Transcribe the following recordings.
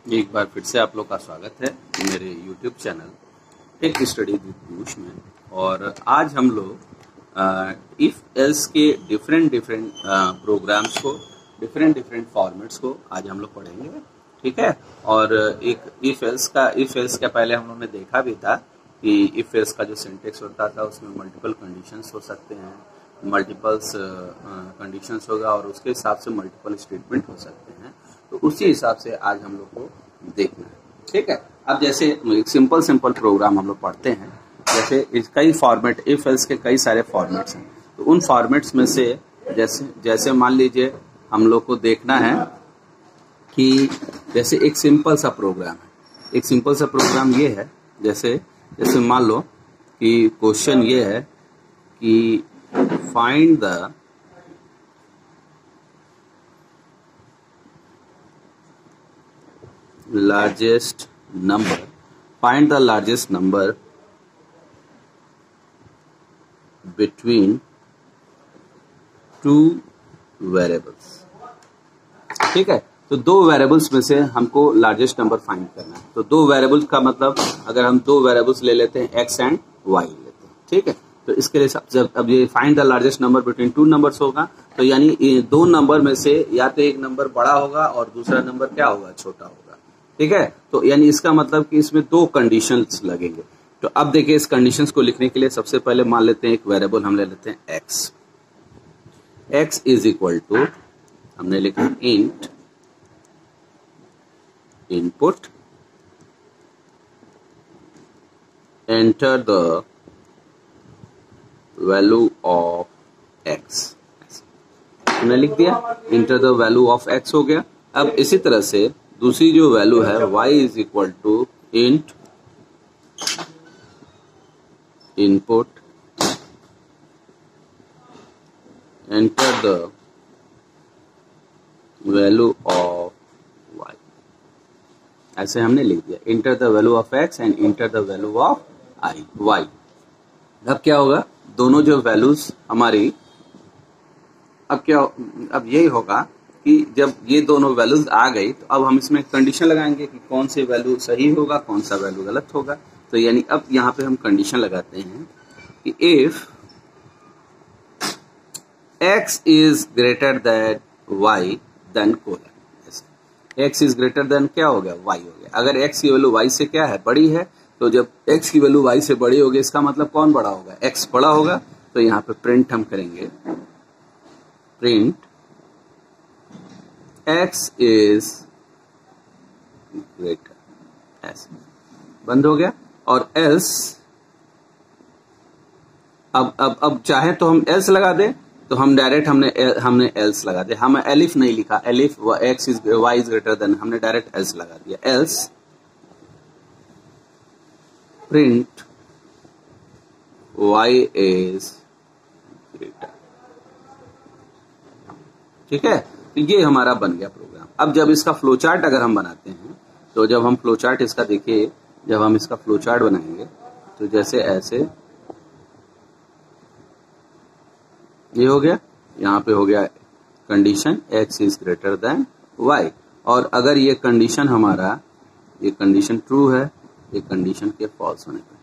एक बार फिर से आप लोग का स्वागत है मेरे YouTube channel tech study with Piyush में। और आज हम लोग इफ एल्स के डिफरेंट प्रोग्राम्स को, डिफरेंट फॉर्मेट्स को आज हम लोग पढ़ेंगे। ठीक है। और एक इफ एल्स का पहले हम लोगों ने देखा भी था कि इफ एल्स का जो सिंटेक्स होता था उसमें मल्टीपल कंडीशंस हो सकते हैं, मल्टीपल्स कंडीशंस होगा और उसके हिसाब से मल्टीपल स्टेटमेंट हो सकते हैं। तो उसी हिसाब से आज हम लोग को देखना है। ठीक है। अब जैसे एक सिंपल प्रोग्राम हम लोग पढ़ते हैं, जैसे कई फॉर्मेट, इफ एल्स के कई सारे फॉर्मेट्स हैं। तो उन फॉर्मेट्स में से जैसे मान लीजिए हम लोग को देखना है कि जैसे एक सिंपल सा प्रोग्राम ये है, जैसे मान लो कि क्वेश्चन ये है कि find the largest number between two variables। ठीक है। तो दो वेरिएबल्स में से हमको लार्जेस्ट नंबर फाइंड करना है। तो दो वेरिएबल्स का मतलब, अगर हम दो वेरिएबल्स ले लेते हैं x एंड y लेते हैं। ठीक है। तो इसके लिए जब अब ये find the largest number between two numbers होगा, तो यानी दो नंबर में से या तो एक नंबर बड़ा होगा और दूसरा नंबर क्या होगा, छोटा होगा। ठीक है। तो यानी इसका मतलब कि इसमें दो कंडीशंस लगेंगे। तो अब देखिए, इस कंडीशंस को लिखने के लिए सबसे पहले मान लेते हैं एक वेरिएबल हम ले लेते हैं x इज इक्वल टू, हमने लिखा int input enter the value of x। हमने लिख दिया enter the value of x हो गया। अब इसी तरह से दूसरी जो वैल्यू है y is equal to int input enter the value of y। ऐसे हमने लिख दिया enter the value of x and enter the value of y। अब क्या होगा, दोनों जो वैल्यूज हमारी, अब यही होगा कि जब ये दोनों वैल्यूज आ गई तो अब हम इसमें कंडीशन लगाएंगे कि कौन से वैल्यू सही होगा, कौन सा वैल्यू गलत होगा। तो यानी अब यहाँ पे हम कंडीशन लगाते हैं कि if x is greater than y then colon. x is greater than क्या हो गया, y हो गया। अगर x की वैल्यू y से क्या है, बड़ी है, तो जब x की वैल्यू y से बड़ी होगी इसका मतलब कौन बड़ा होगा, x बड़ा होगा। तो यहाँ पे प्रिंट हम करेंगे, प्रिंट x इज ग्रेटर, ऐसे बंद हो गया। और एल्स, अब चाहे तो हम एल्स लगा दे, तो हम डायरेक्ट हमने एल्स लगा दिया। हम एलिफ नहीं लिखा, elif x is y is greater then, हमने डायरेक्ट एल्स लगा दिया। Else print y is greater. ठीक है। तो ये हमारा बन गया प्रोग्राम। अब जब इसका फ्लो चार्ट अगर हम बनाते हैं, तो जब हम फ्लो चार्ट इसका देखिए, जब हम इसका फ्लो चार्ट बनाएंगे तो जैसे ऐसे ये हो गया, यहाँ पे हो गया condition x is greater than y। और अगर ये कंडीशन हमारा, ये कंडीशन ट्रू है, ये कंडीशन के फॉल्स होने पर,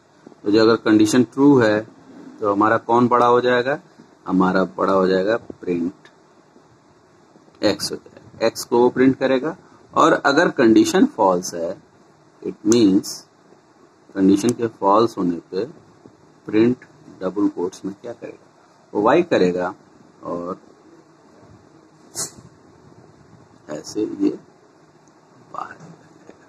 तो जब अगर कंडीशन ट्रू है तो हमारा कौन बड़ा हो जाएगा, हमारा बड़ा हो जाएगा प्रिंट x हो जाएगा, x को वो प्रिंट करेगा। और अगर कंडीशन फॉल्स है, इट मींस कंडीशन के फॉल्स होने पे प्रिंट डबल कोट्स में क्या करेगा, वो y करेगा और ऐसे ये बाहर जाएगा।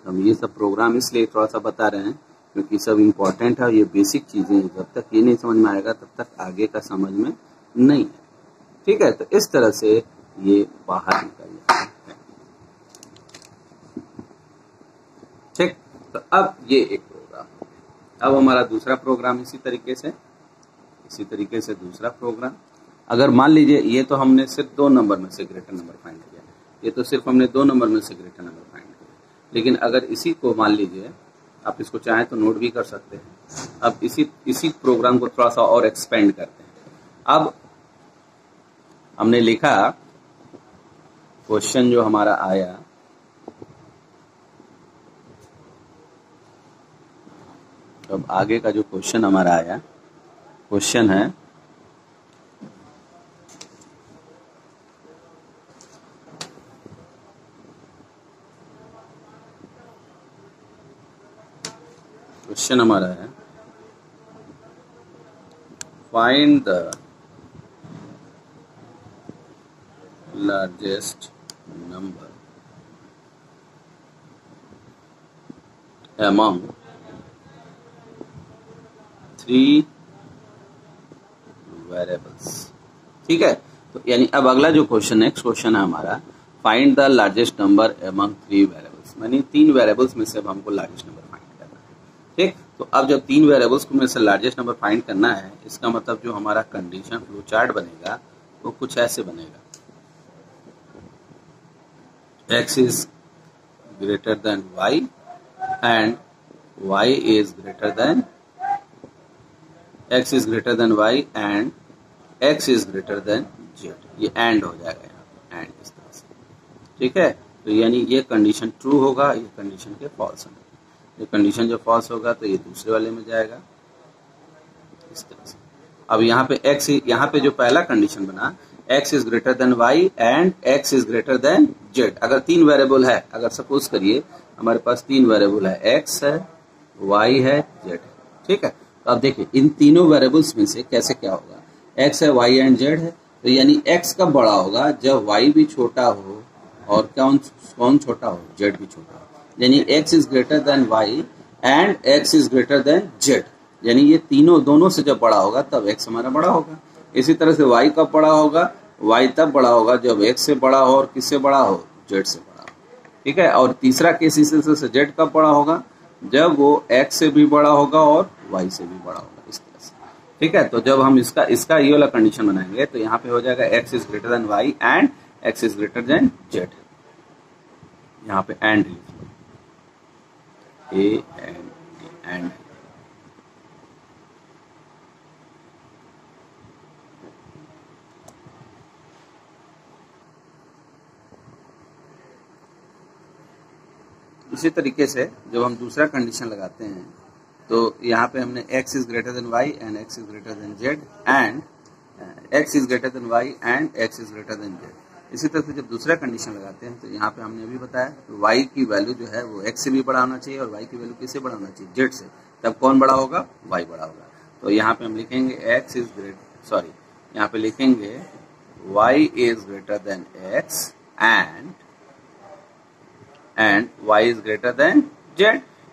हम ये सब प्रोग्राम इसलिए थोड़ा सा बता रहे हैं क्योंकि सब इंपॉर्टेंट है, ये बेसिक चीजें हैं। जब तक ये नहीं समझ में आएगा तब तक आगे का समझ में नहीं है। ठीक है। तो इस तरह से ये बाहर निकल जाता है। ठीक। तो अब ये एक प्रोग्राम, अब हमारा दूसरा प्रोग्राम इसी तरीके से दूसरा प्रोग्राम। अगर मान लीजिए ये तो हमने सिर्फ दो नंबर में से ग्रेटर नंबर फाइंड किया, ये तो सिर्फ हमने दो नंबर में से ग्रेटर नंबर फाइंड किया। लेकिन अगर इसी को मान लीजिए, आप इसको चाहें तो नोट भी कर सकते हैं। अब इसी प्रोग्राम को थोड़ा सा और एक्सपेंड करते हैं। अब हमने लिखा क्वेश्चन जो हमारा आया अब आगे का जो क्वेश्चन हमारा आया, क्वेश्चन है हमारा है find the largest number among 3 variables. ठीक है, तो यानी अब अगला जो क्वेश्चन, नेक्स्ट क्वेश्चन है हमारा, find the largest number among 3 variables. यानी 3 वेरिएबल्स में से अब हमको लार्जेस्ट नंबर फाइंड करना है। ठीक, तो अब जब 3 वेरिएबल्स में से लार्जेस्ट नंबर फाइंड करना है, इसका मतलब जो हमारा कंडीशन फ्लो चार्ट बनेगा वो कुछ ऐसे बनेगा, x is greater than y and y is greater than x is greater than y and x is greater than z। ये एंड हो जाएगा यहाँ पे, एंड इस तरह से। ठीक है, तो यानी ये कंडीशन ट्रू होगा, ये कंडीशन के फॉल्स होगा। ये कंडीशन जो फॉल्स होगा तो ये दूसरे वाले में जाएगा इस तरह से। अब यहाँ पे x, यहाँ पे जो पहला कंडीशन बना x is greater than y and x is greater than z। अगर 3 वेरिएबल है, अगर सपोज करिए हमारे पास 3 वेरिएबल है, x है, y है, z है। ठीक है, तो अब देखिए इन तीनों वेरिएबल्स में से कैसे क्या होगा, x है, y एंड z है, तो यानी x कब बड़ा होगा, जब y भी छोटा हो और कौन छोटा हो, z भी छोटा हो। यानी x is greater than y and x is greater than z, यानी ये तीनों दोनों से जब बड़ा होगा तब x हमारा बड़ा होगा। इसी तरह से y कब बड़ा होगा, y तब बड़ा होगा जब x से बड़ा हो और किससे बड़ा हो, z से बड़ा हो। ठीक है, और तीसरा केस इसी तरह से z कब बड़ा होगा, जब वो x से भी बड़ा होगा और y से भी बड़ा होगा, इस तरह से। ठीक है, तो जब हम इसका ये वाला कंडीशन बनाएंगे तो यहाँ पे हो जाएगा x is greater than y and x is greater than z। यहाँ पे एंड लिख लो, a एंड। इसी तरीके से जब हम दूसरा कंडीशन लगाते हैं तो यहाँ पे हमने x is greater than y and x is greater than z and x is greater than y and x is greater than z। इसी तरह से जब दूसरा कंडीशन लगाते हैं तो यहाँ पे हमने अभी बताया y की वैल्यू जो है वो x से भी बड़ा होना चाहिए और y की वैल्यू किससे बड़ा होना चाहिए, z से। तब कौन बड़ा होगा, y बड़ा होगा। तो यहाँ पे हम लिखेंगे यहाँ पे लिखेंगे y is greater than x and y is greater than z,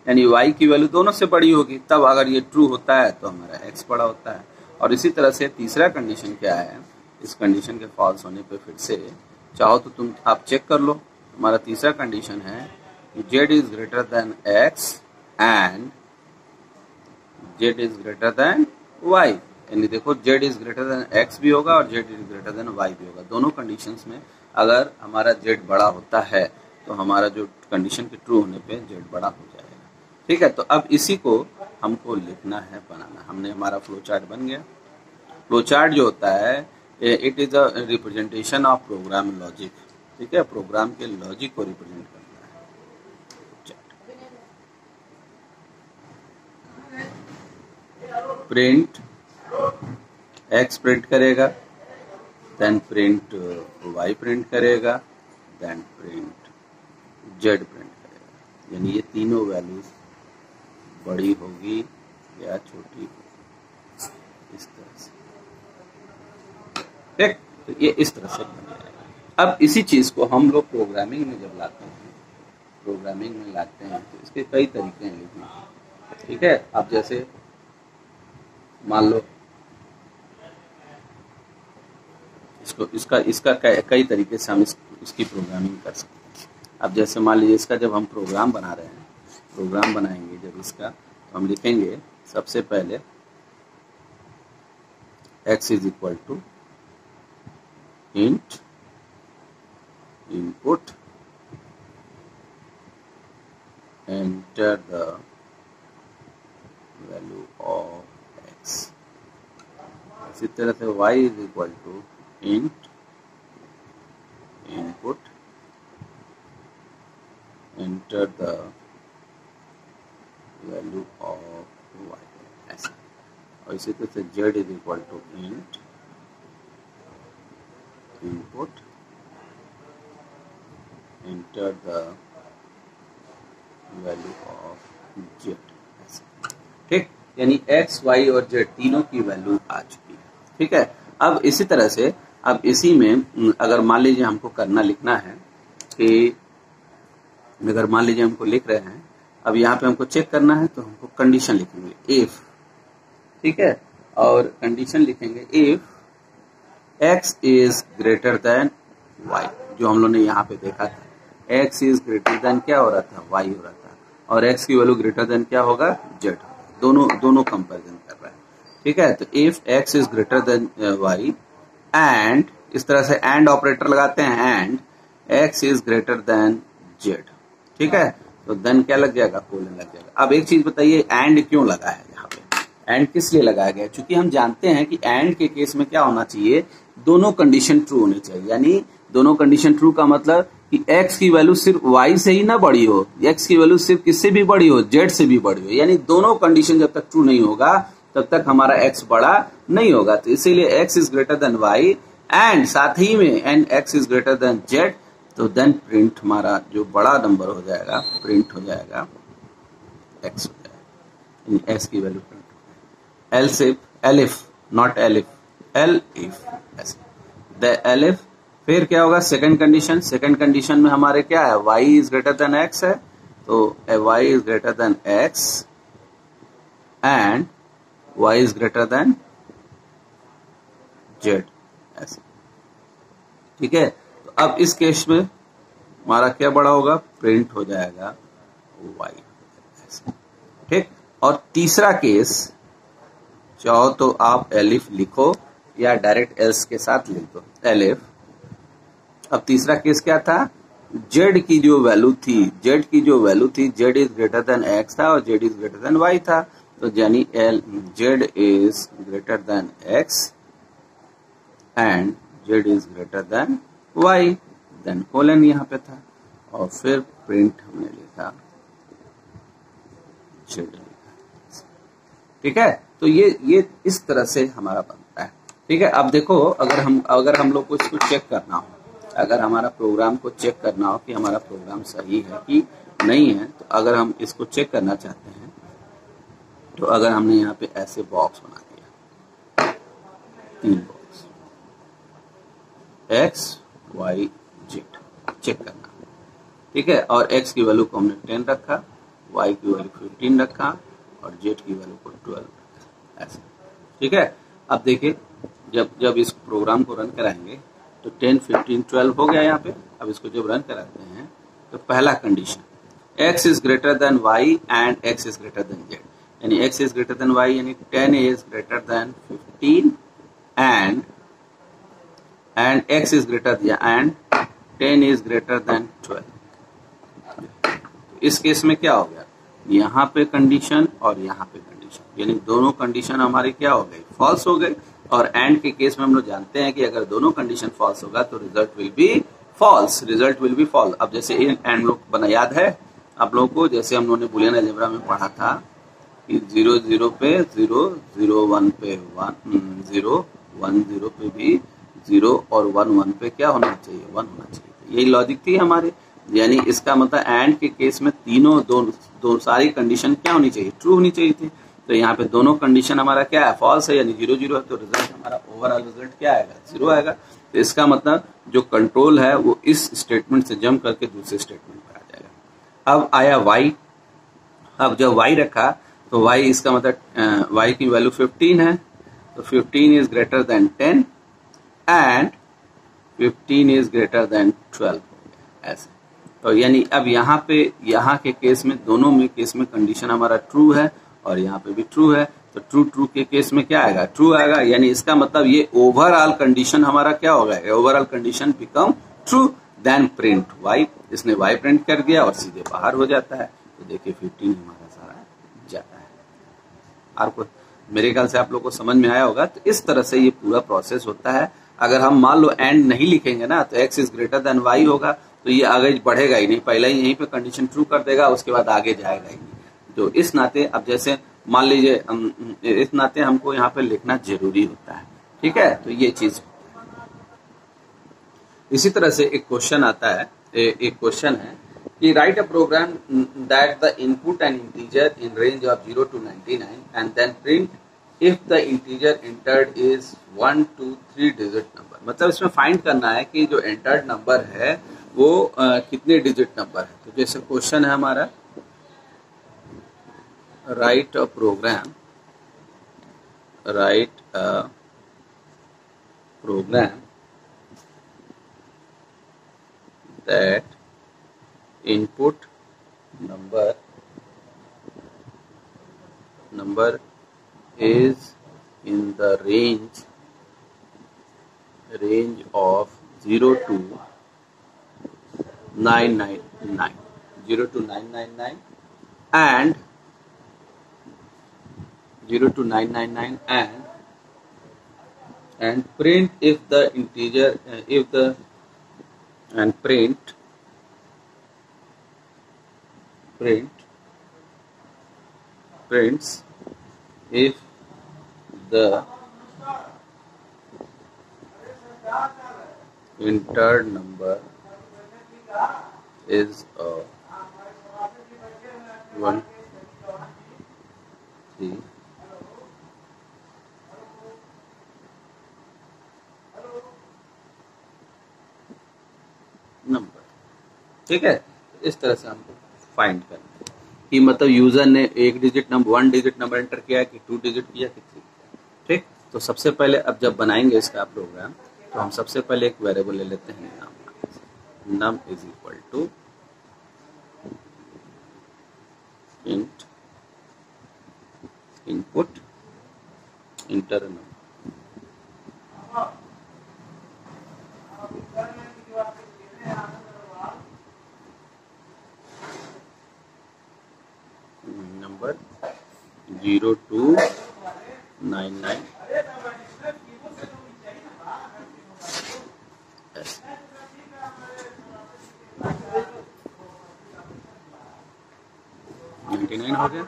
यानी y की वैल्यू दोनों से बड़ी होगी। तब अगर ये ट्रू होता है तो हमारा x बड़ा होता है। और इसी तरह से तीसरा कंडीशन क्या है, इस कंडीशन के फॉल्स होने पे फिर से चाहो तो आप चेक कर लो। हमारा तीसरा कंडीशन है z is greater than x and z is greater than y, यानी देखो z is greater than x भी होगा और z is greater than y भी होगा। दोनों कंडीशंस में अगर हमारा z बड़ा होता है तो हमारा जो कंडीशन के ट्रू होने पे z बड़ा हो जाएगा। ठीक है, तो अब इसी को हमको लिखना है, बनाना। हमने हमारा फ्लो चार्ट बन गया। फ्लो चार्ट जो होता है it is a representation of program logic. ठीक है, प्रोग्राम के लॉजिक को रिप्रेजेंट करता है। प्रिंट x प्रिंट करेगा, देन प्रिंट y प्रिंट करेगा, देन प्रिंट z प्रिंट करेगा। यानी ये तीनों वैल्यूज बड़ी होगी या छोटी होगी, इस तरह से। ठीक, तो ये इस तरह से बन जाएगा। अब इसी चीज को हम लोग प्रोग्रामिंग में जब लाते हैं तो इसके कई तरीके हैं लिखने के। ठीक है, अब जैसे मान लो इसका कई तरीके से हम इसकी प्रोग्रामिंग कर सकते हैं। अब जैसे मान लीजिए इसका जब हम प्रोग्राम बना रहे हैं, प्रोग्राम बनाएंगे जब इसका, तो हम लिखेंगे सबसे पहले x is equal to int input enter the value of x। इसी तरह से y is equal to int input enter the value of और इसी तरह से Z is equal to int input enter the value of Z. ठीक, यानी x Y और जेड तीनों की वैल्यू आ चुकी है। ठीक है, अब इसी तरह से अब इसी में अगर मान लीजिए हमको करना लिखना है कि अगर मान लीजिए हमको लिख रहे हैं, अब यहाँ पे हमको चेक करना है तो हमको कंडीशन लिखेंगे इफ, ठीक है, और कंडीशन लिखेंगे if X is greater than Y, जो हम लोग ने यहाँ पे देखा था एक्स इज ग्रेटर देन क्या हो रहा था, वाई हो रहा था, और एक्स की वैल्यू ग्रेटर देन क्या होगा, जेड। दोनों कंपेरिजन कर रहा है। ठीक है, तो if X is greater than Y and इस तरह से एंड ऑपरेटर लगाते हैं, and X is greater than Z. ठीक है, तो देन क्या लग जाएगा, कोलन लग जाएगा। अब एक चीज बताइए, एंड क्यों लगा है यहाँ पे, एंड किस लिए लगाया गया? क्योंकि हम जानते हैं कि एंड के केस में क्या होना चाहिए, दोनों कंडीशन ट्रू होनी चाहिए। यानी दोनों कंडीशन ट्रू का मतलब कि x की वैल्यू सिर्फ y से ही ना बड़ी हो, x की वैल्यू सिर्फ किससे भी बड़ी हो, z से भी बड़ी हो। यानी दोनों कंडीशन जब तक ट्रू नहीं होगा तब तक हमारा x बड़ा नहीं होगा। तो इसीलिए x is greater than y and साथ ही में and x is greater then z, तो देन प्रिंट हमारा जो बड़ा नंबर हो जाएगा प्रिंट हो जाएगा x हो जाएगा, x की वैल्यू प्रिंट हो जाएगा। Else if, elif not elif, L if ऐसे द एलिफ, फिर क्या होगा सेकंड कंडीशन, सेकंड कंडीशन में हमारे क्या है, y is greater than x है, तो y is greater than x and y is greater then z ऐसे। ठीक है, तो अब इस केस में हमारा क्या बड़ा होगा, प्रिंट हो जाएगा y ऐसे। ठीक, और तीसरा केस चाहो तो आप एलिफ लिखो या डायरेक्ट एल्स के साथ लिख दो, एलिफ। अब तीसरा केस क्या था, z की जो वैल्यू थी, z की जो वैल्यू थी, z is greater than x था और z is greater than y था, तो यानी z is greater than x and z is greater than y, then colon यहाँ पे था और फिर प्रिंट हमने लिखा z लिखा। ठीक है, तो ये इस तरह से हमारा बनता है। ठीक है, अब देखो अगर हम लोग को इसको चेक करना हो, अगर हमारा प्रोग्राम को चेक करना हो कि हमारा प्रोग्राम सही है कि नहीं है, तो अगर हम इसको चेक करना चाहते हैं तो अगर हमने यहाँ पे ऐसे बॉक्स बना दिया, 3 box x y z check करना। ठीक है, और x की वैल्यू को हमने 10 रखा, y की वैल्यू 15 रखा और z की वैल्यू को 12 रखा ऐसे। ठीक है, अब देखिए जब इस प्रोग्राम को रन कराएंगे तो 10, 15, 12 हो गया यहाँ पे। अब इसको जब रन कराते हैं तो पहला condition x is greater than y and x is greater then z, यानी x is greater than y यानी 10 is greater then 15 and x is greater and 10 is greater then 12। इस केस में क्या हो गया, यहाँ पे कंडीशन और यहाँ पे कंडीशन, यानी दोनों कंडीशन हमारे क्या हो गए, फॉल्स हो गए। और एंड के केस में हम लोग जानते हैं कि अगर दोनों कंडीशन फॉल्स होगा तो result will be false, result will be false. अब जैसे एंड लोग बना याद है आप लोगों को, जैसे हम लोगों ने बुलियन अलजेब्रा में पढ़ा था कि 0 0 पे 0, 0 1 पे 1, 0 1 0 पे भी 0 और 1 1 पे क्या होना चाहिए, 1 होना चाहिए। यही लॉजिक थी हमारे, यानी इसका मतलब एंड के केस में तीनों दो सारी कंडीशन क्या होनी चाहिए, ट्रू होनी चाहिए थी। तो यहाँ पे दोनों कंडीशन हमारा क्या है, फॉल्स है, यानी 0 0 है, तो रिजल्ट हमारा ओवरऑल रिजल्ट क्या आएगा, 0 आएगा। तो इसका मतलब जो कंट्रोल है वो इस स्टेटमेंट से जंप करके दूसरे स्टेटमेंट पर आ जाएगा। अब आया y, अब जब y रखा तो y इसका मतलब y की वैल्यू 15 है, तो 15 is greater then 10 and 15 is greater then 12 ऐसे। तो यानी अब यहाँ के केस में दोनों में केस में कंडीशन हमारा ट्रू है और यहाँ पे भी ट्रू है, तो ट्रू के केस में क्या आएगा, ट्रू आएगा। यानी इसका मतलब ये ओवरऑल कंडीशन हमारा क्या होगा, overall condition become true, then print y, इसने y प्रिंट कर दिया और सीधे बाहर हो जाता है। तो देखिए 15 हमारा सारा जाता है। आपको मेरे ख्याल से आप लोग को समझ में आया होगा। तो इस तरह से ये पूरा प्रोसेस होता है। अगर हम मान लो एंड नहीं लिखेंगे ना तो x is greater than y होगा, तो ये आगे बढ़ेगा ही नहीं, पहले ही यहीं पे कंडीशन ट्रू कर देगा, उसके बाद आगे जाएगा ही नहीं। तो इस नाते अब जैसे मान लीजिए इस नाते हमको यहाँ पे लिखना जरूरी होता है, ठीक है। तो ये चीज इसी तरह से एक क्वेश्चन आता है, एक क्वेश्चन है कि write a program that the input and integer in range of 0 to 99 and then print if the integer entered is 1 to 3 digit number. मतलब इसमें फाइंड करना है कि जो एंटर्ड नंबर है वो कितने डिजिट नंबर है। तो जैसे क्वेश्चन है हमारा, write a program that input number is in the range of 0 to 999 and 0 to 999 and print if the integer and prints if the entered number is a 1 3 number, ठीक है। इस तरह से हमको फाइंड करना है कि मतलब यूजर ने 1 डिजिट नंबर एंटर किया कि 2 डिजिट किया कि 3, ठीक। तो सबसे पहले अब जब बनाएंगे इसका प्रोग्राम तो हम सबसे पहले एक वेरिएबल ले लेते हैं num is equal to int input enter number. Number 0 to 99 99 हो गया।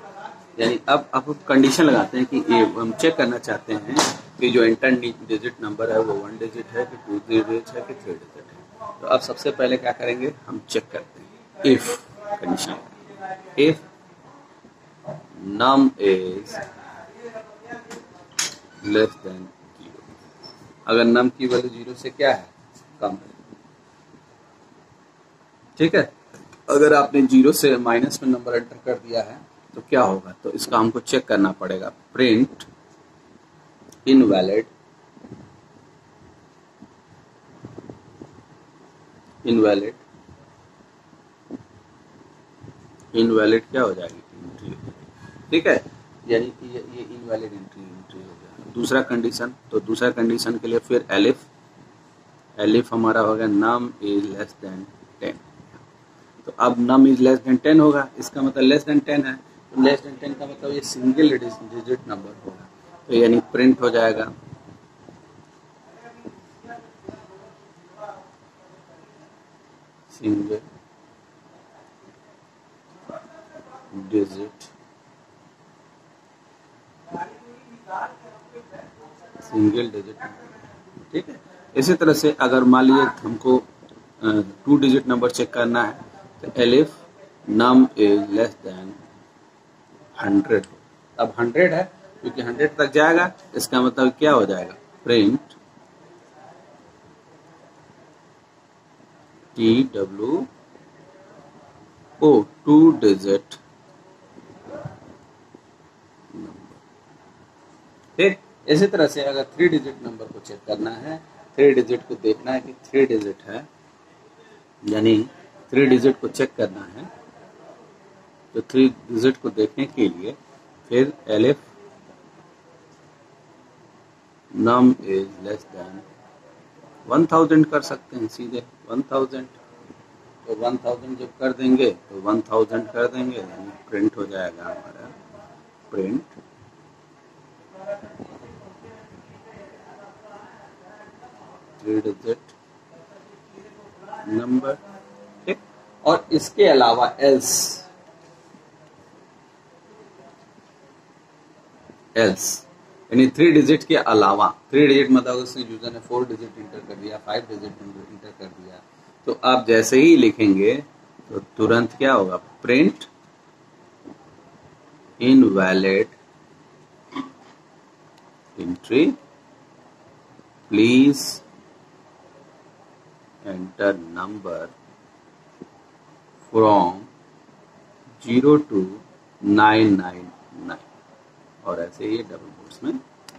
यानी अब कंडीशन लगाते हैं कि ये हम चेक करना चाहते हैं कि जो एंटर डिजिट नंबर है वो 1 डिजिट है कि 2 डिजिट है कि 3 डिजिट है। तो अब सबसे पहले क्या करेंगे, हम चेक करते हैं if condition, if num is less than 0। अगर num की वैल्यू 0 से क्या है, कम है, ठीक है। अगर आपने 0 से माइनस में नंबर एंटर कर दिया है तो क्या होगा, तो इसका हमको चेक करना पड़ेगा। प्रिंट इनवैलिड क्या हो जाएगी, एंट्री, ठीक है। यानी कि ये इनवैलिड एंट्री हो गया। दूसरा कंडीशन, तो दूसरा कंडीशन के लिए फिर एलिफ हमारा हो गया नम इज लेस देन 10। तो अब नम इज लेस देन 10 होगा, इसका मतलब लेस देन 10 है। तो लेस देन 10 का मतलब ये सिंगल डिजिट नंबर होगा, तो यानी प्रिंट हो जाएगा सिंगल डिजिट ठीक है। इसी तरह से अगर मान लीजिए हमको 2 डिजिट नंबर चेक करना है तो elif num is less than 100। अब 100 है, क्योंकि 100 तक जाएगा, इसका मतलब क्या हो जाएगा, प्रिंट TWO 2 डिजिट नंबर, ठीक। इसी तरह से अगर 3 डिजिट नंबर को चेक करना है, 3 डिजिट को देखना है कि 3 डिजिट है, यानी 3 डिजिट को चेक करना है, तो 3 डिजिट को देखने के लिए फिर elif num is less than 1000 कर सकते हैं सीधे 1000। तो 1000 जब कर देंगे तो 1000 कर देंगे, यानी प्रिंट हो जाएगा हमारा प्रिंट डिजिट नंबर, ठीक। और इसके अलावा एल्स एल्स, यानी 3 डिजिट के अलावा, 3 डिजिट मतलब उसने यूजर ने 4 डिजिट इंटर कर दिया, 5 डिजिट इंटर कर दिया, तो आप जैसे ही लिखेंगे तो तुरंत क्या होगा, print invalid entry, please enter number from 0 to 999, और ऐसे ये डबल कोट्स में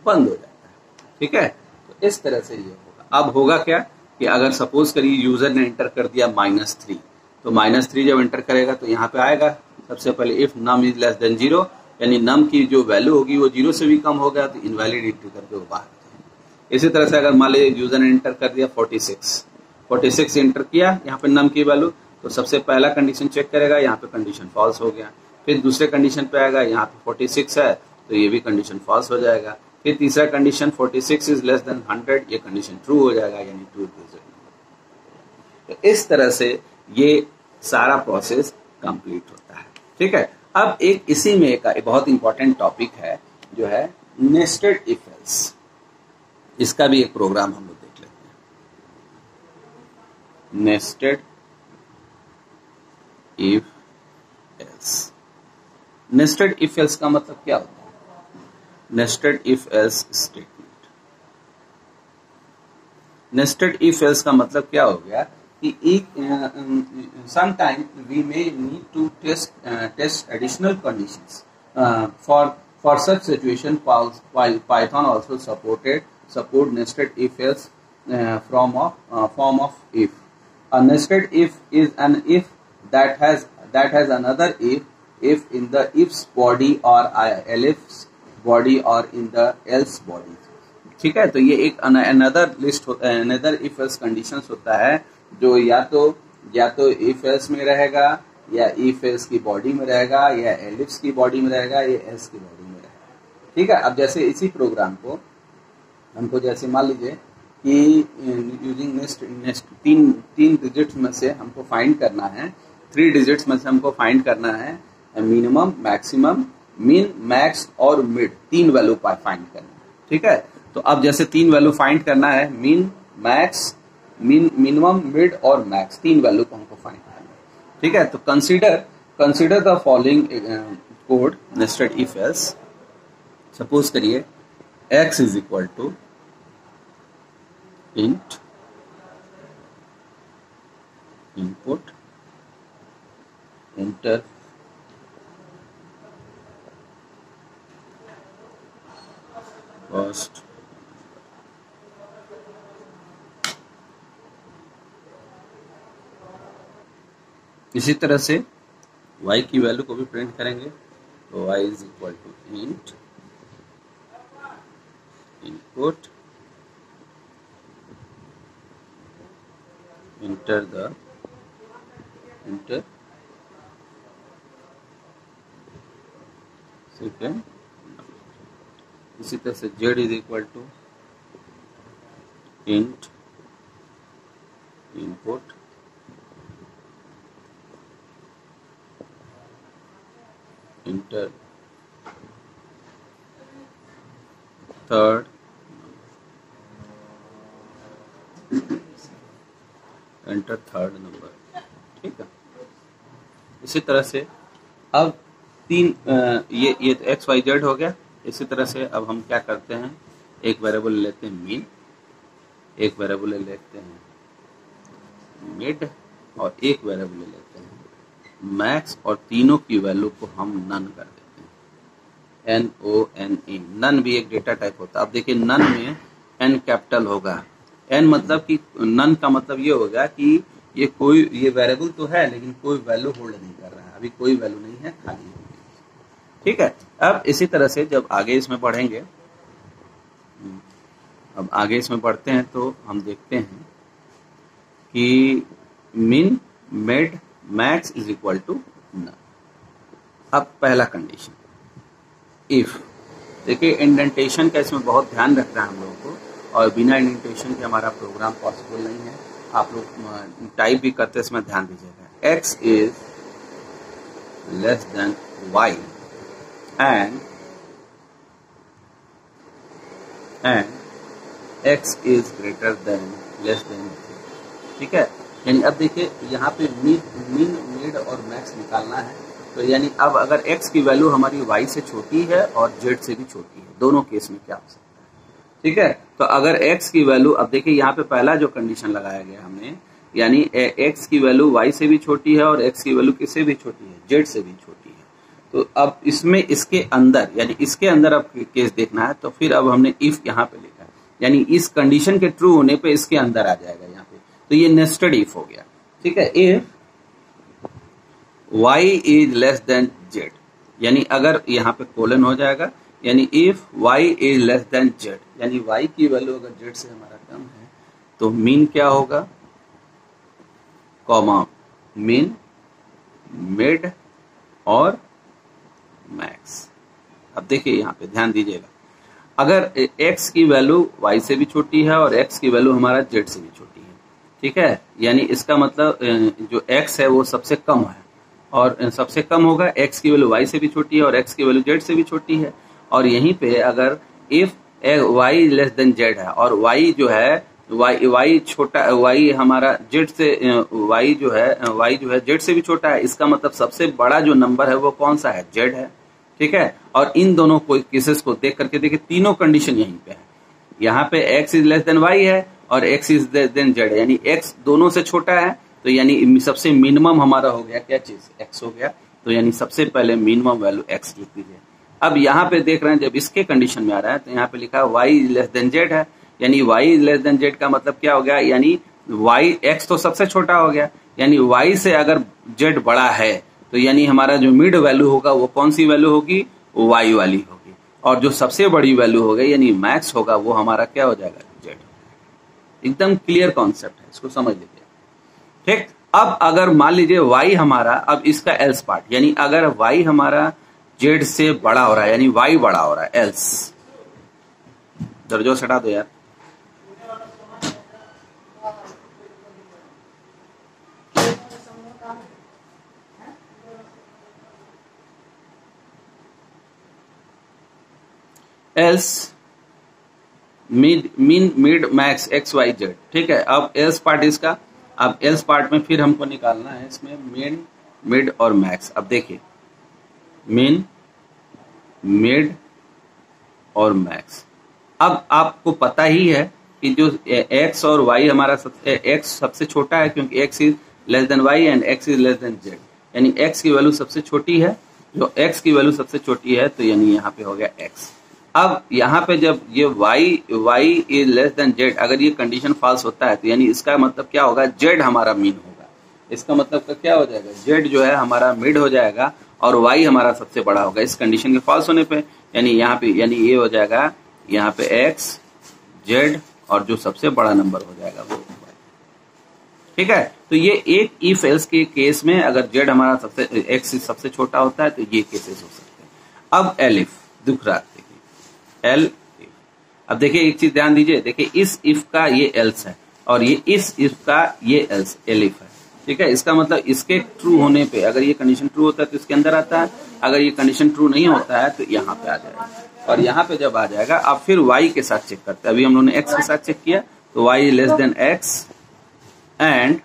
बंद हो जाता है। ठीक है, तो इस तरह से ये होगा। अब होगा क्या कि अगर सपोज करिए यूजर ने एंटर कर दिया -3, तो -3 जब एंटर करेगा तो यहाँ पे आएगा सबसे पहले if num is less than 0, यानी नम की जो वैल्यू होगी वो 0 से भी कम हो गया तो इनवैलिड एंट्री करके वो बाहर आ जाएगा। इसी तरह से अगर मान लीजिए यूजर ने एंटर कर दिया 46 एंटर किया यहाँ पे नम की वैल्यू, तो सबसे पहला कंडीशन चेक करेगा, यहाँ पे कंडीशन फॉल्स हो गया। फिर दूसरे कंडीशन पे आएगा, यहाँ पे 46 है तो ये भी कंडीशन फॉल्स हो जाएगा। फिर तीसरा कंडीशन 46 इज लेस देन 100, ये कंडीशन ट्रू हो जाएगा, यानी ट्रू डिजिट। तो इस तरह से ये सारा प्रोसेस कंप्लीट होता है। ठीक है, अब एक इसी में एक बहुत इंपॉर्टेंट टॉपिक है जो है नेस्टेड इफ एल्स। इसका भी एक प्रोग्राम हम लोग देख लेते हैं। Nested if else. Nested if else का मतलब क्या होता है? Nested if else statement. Nested if else का मतलब क्या हो गया कि एक sometime we may need to test additional conditions for such situation Python also support nested if else form of if. A nested if is an if that has another if in the ifs body or else body or in the else body. ठीक है, तो ये एक another list another if else conditions होता है जो या तो इफ एल्स में रहेगा, या इफ एल्स की बॉडी में रहेगा, या एलिप्स की बॉडी में रहेगा, या एल्स की बॉडी में रहेगा। ठीक है, अब जैसे इसी प्रोग्राम को हमको जैसे मान लीजिए कि यूजिंग नेस्ट तीन डिजिट्स में से हमको फाइंड करना है, 3 डिजिट्स में से हमको फाइंड करना है मिनिमम, मैक्सिमम, मिन, मैक्स और मिड, 3 वैल्यू फाइंड करना है। ठीक है, तो अब जैसे 3 वैल्यू फाइंड करना है, मिन, मैक्स, मिनिमम, मिड और मैक्स, 3 वैल्यू को हमको फाइंड करना है। ठीक है, तो consider the following code nested if else. Suppose करिए x is equal to int input enter first इसी तरह से y की वैल्यू को भी प्रिंट करेंगे, तो y is equal to int input enter second. इसी तरह से z is equal to int input enter third number. ठीक है, इसी तरह से अब ये तो एक्स वाई जेड हो गया। इसी तरह से अब हम क्या करते हैं, एक वेरिएबल लेते हैं मीन, एक वेरिएबल लेते हैं मिड, और एक वेरिएबल लेते हैं मैक्स, और तीनों की वैल्यू को हम नन कर देते हैं, NONE। नन भी एक डेटा टाइप होता है। अब देखिए नन में n कैपिटल होगा, n मतलब कि नन का मतलब ये होगा कि ये वेरिएबल तो है लेकिन कोई वैल्यू होल्ड नहीं कर रहा है, अभी कोई वैल्यू नहीं है, खाली है। ठीक है, अब इसी तरह से जब आगे इसमें बढ़ेंगे, अब आगे इसमें बढ़ते हैं तो हम देखते हैं कि min, mid, max is equal to none. अब पहला कंडीशन इफ, देखिए इंडेंटेशन का इसमें बहुत ध्यान रखना है हम लोगों को, और बिना इंडेंटेशन के हमारा प्रोग्राम पॉसिबल नहीं है। आप लोग टाइप भी करते समय ध्यान दीजिएगा। x is less then y and and x is greater than less than z। ठीक है, यानी अब देखिए यहाँ पे मीन मिड और मैक्स निकालना है, तो यानी अब अगर x की वैल्यू हमारी y से छोटी है और z से भी छोटी है, दोनों केस में क्या हो सकता है। ठीक है, तो अगर x की वैल्यू, अब देखिए यहाँ पे पहला जो कंडीशन लगाया गया हमने, यानी x की वैल्यू y से भी छोटी है और x की वैल्यू किससे भी छोटी है, z से भी छोटी है। तो अब इसमें इसके अंदर, यानी इसके अंदर अब केस देखना है, तो फिर अब हमने इफ यहाँ पे लिखा है, यानी इस कंडीशन के ट्रू होने पे इसके अंदर आ जाएगा यहाँ पे, तो ये नेस्टेड इफ हो गया। ठीक है, if y is less than z, यानी अगर यहाँ पे कोलन हो जाएगा, यानी if y is less than z, यानी y की वैल्यू अगर z से हमारा कम है तो मीन क्या होगा, कॉमा मीन, मिड और मैक्स। अब देखिए यहाँ पे ध्यान दीजिएगा, अगर x की वैल्यू y से भी छोटी है और x की वैल्यू हमारा z से भी छोटी है, ठीक है, यानी इसका मतलब जो x है वो सबसे कम है, और सबसे कम होगा, x की वैल्यू y से भी छोटी है और x की वैल्यू z से भी छोटी है। और यहीं पे अगर if y less than z है और y जो है y छोटा, y हमारा z से, y जो है z से भी छोटा है, इसका मतलब सबसे बड़ा जो नंबर है वो कौन सा है, z है। ठीक है, और इन दोनों केसेस को देख करके देखिए, तीनों कंडीशन यहीं पे है, यहाँ पे x is less then y है और x is less than z, यानी x दोनों से छोटा है, तो यानी सबसे मिनिमम हमारा हो गया क्या चीज, x हो गया। तो यानी सबसे पहले मिनिमम वैल्यू x लिख दीजिए। अब यहाँ पे देख रहे हैं, जब इसके कंडीशन में आ रहा है तो यहाँ पे लिखा है y is less than z है, यानी y is less than z का मतलब क्या हो गया, यानी x तो सबसे छोटा हो गया, यानी y से अगर z बड़ा है तो यानी हमारा जो मिड वैल्यू होगा वो कौन सी वैल्यू होगी, y वाली होगी, और जो सबसे बड़ी वैल्यू होगा यानी मैक्स होगा वो हमारा क्या हो जाएगा, z। एकदम क्लियर कॉन्सेप्ट है, इसको समझ लीजिए। ठीक, अब अगर मान लीजिए y हमारा, अब इसका एल्स पार्ट, यानी अगर y हमारा z से बड़ा हो रहा है, यानी y बड़ा हो रहा है, एल्स दर्जो हटा दो यार, else mid max X Y Z. ठीक है, अब एल्स पार्ट इसका, अब एल्स पार्ट में फिर हमको निकालना है इसमें मीन, मिड और मैक्स। अब देखिए मीन, मिड और मैक्स, अब आपको पता ही है कि जो x और y हमारा x सबसे छोटा है, क्योंकि x is less then y and x is less than z, यानी x की वैल्यू सबसे छोटी है, जो x की वैल्यू सबसे छोटी है तो यानी यहाँ पे हो गया x। अब यहाँ पे जब ये y is less than z, अगर ये कंडीशन फॉल्स होता है तो यानी इसका मतलब क्या होगा, z हमारा मीन होगा, इसका मतलब का क्या हो जाएगा, z जो है हमारा मिड हो जाएगा और y हमारा सबसे बड़ा होगा इस कंडीशन के फॉल्स होने पे, यानी यहाँ पे, यानी ये हो जाएगा यहाँ पे x, z और जो सबसे बड़ा नंबर हो जाएगा वो y। ठीक है, तो ये एक इफ एल्स के केस में अगर z हमारा सबसे, x सबसे छोटा होता है तो ये केसेस हो सकते हैं। अब एलिफ दूसरा देखिए, एल इफ। अब देखिए एक चीज ध्यान दीजिए, देखिए इस इफ का ये एल्स है और ये इस इफ का ये एल्स एलिफ है। ठीक है, इसका मतलब इसके ट्रू होने पे, अगर ये कंडीशन ट्रू होता है तो इसके अंदर आता है, अगर ये कंडीशन ट्रू नहीं होता है तो यहाँ पे आ जाएगा, और यहाँ पे जब आ जाएगा अब फिर y के साथ चेक करते हैं। अभी हम लोगों ने x के साथ चेक किया तो y is less then x and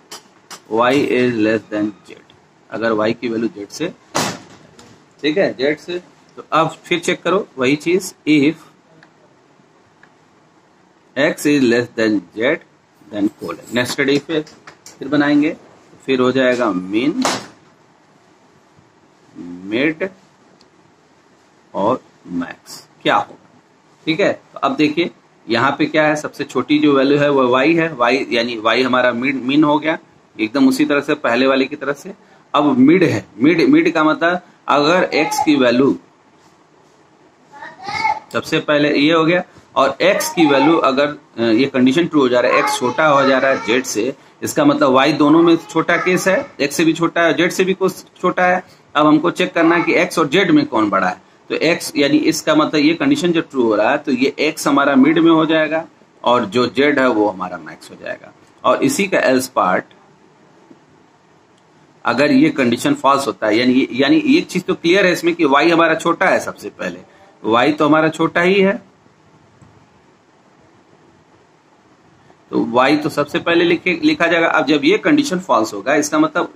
y is less than z, अगर y की वैल्यू z से, ठीक है, z से, तो अब फिर चेक करो वही चीज, if x is less than z then colon, nested if फिर बनाएंगे, फिर हो जाएगा मीन, मिड और मैक्स, क्या होगा। ठीक है, तो अब देखिए यहाँ पे क्या है, सबसे छोटी जो वैल्यू है वो y है, y यानी y हमारा मीन हो गया एकदम उसी तरह से पहले वाले की तरह से। अब मिड है, मिड का मतलब अगर x की वैल्यू, सबसे पहले ये हो गया, और x की वैल्यू अगर ये कंडीशन ट्रू हो जा रहा है, x छोटा हो जा रहा है z से, इसका मतलब y दोनों में छोटा केस है, x से भी छोटा है, z से भी कुछ छोटा है। अब हमको चेक करना है कि x और z में कौन बड़ा है, तो x यानी इसका मतलब ये कंडीशन जो ट्रू हो रहा है तो ये x हमारा मिड में हो जाएगा और जो z है वो हमारा मैक्स हो जाएगा। और इसी का एल्स पार्ट, अगर ये कंडीशन फॉल्स होता है, यानी एक चीज तो क्लियर है इसमें कि y हमारा छोटा है, सबसे पहले y तो हमारा छोटा ही है, तो y तो सबसे पहले लिखा जाएगा। अब जब ये कंडीशन फॉल्स होगा इसका मतलब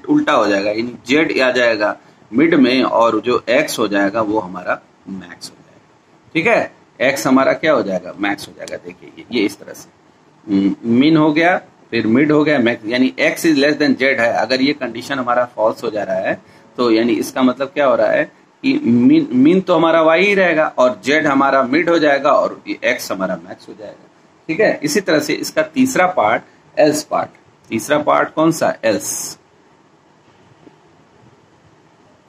उल्टा हो जाएगा, यानी z आ जाएगा मिड में और जो x हो जाएगा वो हमारा मैक्स हो जाएगा। ठीक है, x हमारा क्या हो जाएगा, मैक्स हो जाएगा। देखिए ये इस तरह से मीन हो गया, फिर मिड हो गया, मैक्स, यानी x is less than z है। अगर ये कंडीशन हमारा फॉल्स हो जा रहा है तो यानी इसका मतलब क्या हो रहा है कि मीन तो हमारा y ही रहेगा और z हमारा मिड हो जाएगा और x हमारा मैक्स हो जाएगा। ठीक है, इसी तरह से इसका तीसरा पार्ट एल्स पार्ट, तीसरा पार्ट कौन सा, एल्स।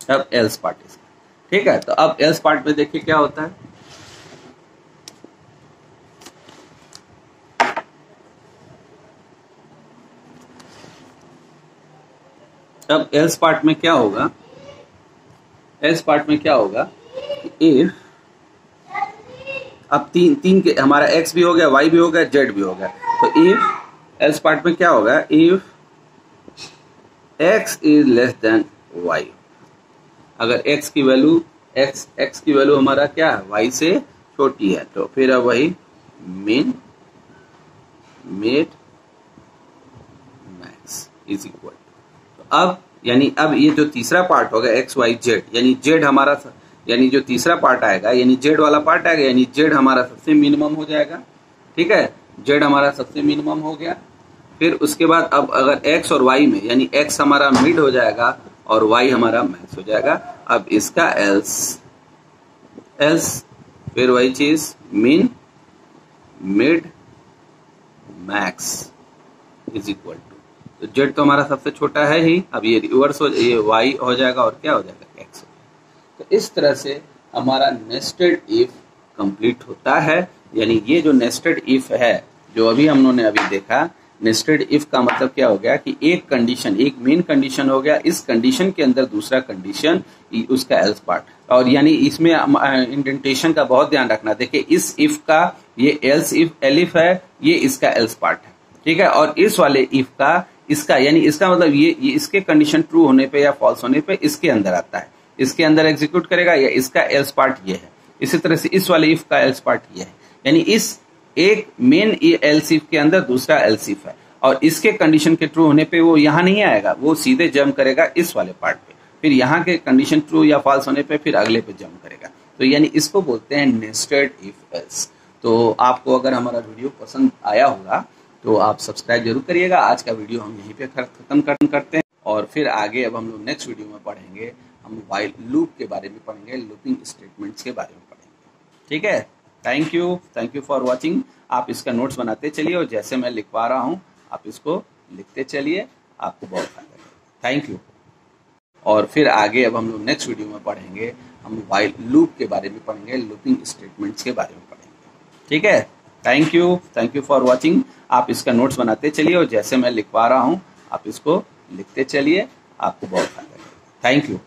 अब एल्स पार्ट इसका, ठीक है। तो अब एल्स पार्ट में देखिए क्या होता है। अब एल्स पार्ट में क्या होगा, एल्स पार्ट में क्या होगा, इफ अब तीन के हमारा x भी हो गया, y भी हो गया, z भी हो गया। तो इफ एल्स पार्ट में क्या होगा, if x is less then y, अगर x की वैल्यू हमारा क्या है, y से छोटी है, तो फिर अब वही mean mid max is equal. तो अब यानी अब ये जो तीसरा पार्ट होगा x y z, यानी z हमारा, यानी जो तीसरा पार्ट आएगा यानी z वाला पार्ट आएगा, यानी z हमारा सबसे मिनिमम हो जाएगा। ठीक है, z हमारा सबसे मिनिमम हो गया। फिर उसके बाद अब अगर x और y में, यानी x हमारा मिड हो जाएगा और y हमारा मैक्स हो जाएगा। अब इसका एल्स फिर वही चीज min mid max is equal to, तो z तो हमारा सबसे छोटा है ही, अब ये रिवर्स हो, ये y हो जाएगा और क्या हो जाएगा, x। तो इस तरह से हमारा नेस्टेड इफ कंप्लीट होता है। यानी ये जो नेस्टेड इफ है जो अभी हम लोगों ने अभी देखा, नेस्टेड इफ का मतलब क्या हो गया कि एक कंडीशन, एक मेन कंडीशन हो गया, इस कंडीशन के अंदर दूसरा कंडीशन उसका एल्स पार्ट, और यानी इसमें इंडेंटेशन का बहुत ध्यान रखना। देखिए इस इफ का ये एल्स इफ एलिफ है, ये इसका एल्स पार्ट है। ठीक है, और इस वाले इफ का इसका, यानी इसका मतलब ये इसके कंडीशन ट्रू होने पे या फॉल्स होने पे इसके अंदर आता है, इसके अंदर एग्जीक्यूट करेगा, या इसका एल्स पार्ट ये है। इसी तरह से इस वाले इफ का एल्स पार्ट ये है, यानी इस एक मेन एल्स इफ के अंदर दूसरा एल्स इफ है, और इसके कंडीशन के ट्रू होने पे वो यहाँ नहीं आएगा, वो सीधे जंप करेगा इस वाले पार्ट पे, फिर यहाँ के कंडीशन ट्रू या फॉल्स होने पे फिर अगले पे जंप करेगा। तो यानी इसको बोलते हैं नेस्टेड इफ एल्स। तो आपको अगर हमारा वीडियो पसंद आया होगा तो आप सब्सक्राइब जरूर करिएगा। आज का वीडियो हम यहीं पे खत्म करते हैं, और फिर आगे अब हम लोग नेक्स्ट वीडियो में पढ़ेंगे, हम व्हाइल लूप के बारे में पढ़ेंगे, लूपिंग स्टेटमेंट्स के बारे में पढ़ेंगे। ठीक है, थैंक यू फॉर वॉचिंग। आप इसका नोट्स बनाते चलिए और जैसे मैं लिखवा रहा हूँ आप इसको लिखते चलिए, आपको बहुत फायदा होगा। Thank you. और फिर आगे अब हम लोग नेक्स्ट वीडियो में पढ़ेंगे, हम व्हाइल लूप के बारे में पढ़ेंगे, लूपिंग स्टेटमेंट्स के बारे में पढ़ेंगे। ठीक है, थैंक यू फॉर वॉचिंग। आप इसका नोट्स बनाते चलिए और जैसे मैं लिखवा रहा हूँ आप इसको लिखते चलिए, आपको बहुत फायदा होगा। Thank you.